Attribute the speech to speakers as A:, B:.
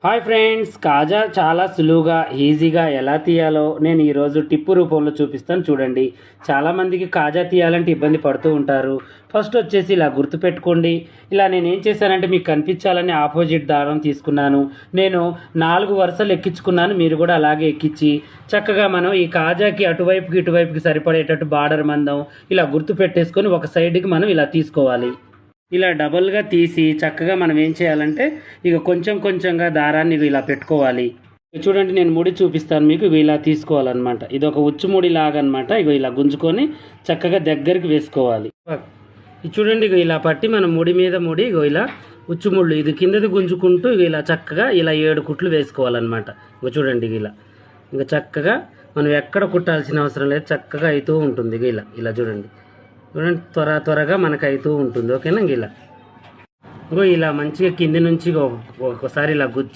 A: Hi friends, కాజా చాలా సులువుగా ఈజీగా ఎలా తీయాలో నేను ఈరోజు టిప్పు రూపంలో చూపిస్తాను చూడండి. చాలామందికి కాజా తీయాలంటే ఇబ్బంది పడుతూ ఉంటారు. ఫస్ట్ వచ్చేసి ఇలా గుర్తుపెట్టుకోండి. ఇలా నేను ఏం చేశానంటే మీకు కనిపించాలని ఆపోజిట్ దారం తీసుకున్నాను. నేను 4 వరుసలు ఎక్కించుకున్నాను. మీరు కూడా అలాగే ఎక్కించి చక్కగా మనం ఈ కాజాకి అటువైపుకి ఇటువైపుకి సరిపడేటట్టు బార్డర్ మందం ఇలా గుర్తు పెట్టేసుకొని ఒక సైడ్కి మనం ఇలా తీసుకోవాలి. ఇలా డబల్గా తీసి చక్కగా మనం ఏం చేయాలంటే ఇక కొంచెం కొంచెంగా దారాన్ని ఇలా పెట్టుకోవాలి. చూడండి, నేను ముడి చూపిస్తాను మీకు. ఇవి ఇలా తీసుకోవాలన్నమాట. ఇది ఒక ఉచ్చు ముడి లాగా అనమాట. ఇగో ఇలా గుంజుకొని చక్కగా దగ్గరికి వేసుకోవాలి. ఇది చూడండి, ఇగో ఇలా పట్టి మనం ముడి మీద ముడి ఇగో ఇలా ఉచ్చు ముళ్ళు ఇది కిందది గుంజుకుంటూ ఇక ఇలా చక్కగా ఇలా 7 కుట్లు వేసుకోవాలన్నమాట. ఇగో చూడండి, ఇలా ఇంకా చక్కగా మనం ఎక్కడ కుట్టాల్సిన అవసరం లేదు, చక్కగా అవుతూ ఉంటుంది. ఇక ఇలా ఇలా చూడండి చూడండి, త్వరగా మనకు అవుతూ ఉంటుంది. ఓకేనా? ఇలా ఇంకో ఇలా మంచిగా కింది నుంచి ఒకసారి ఇలా గుచ్చి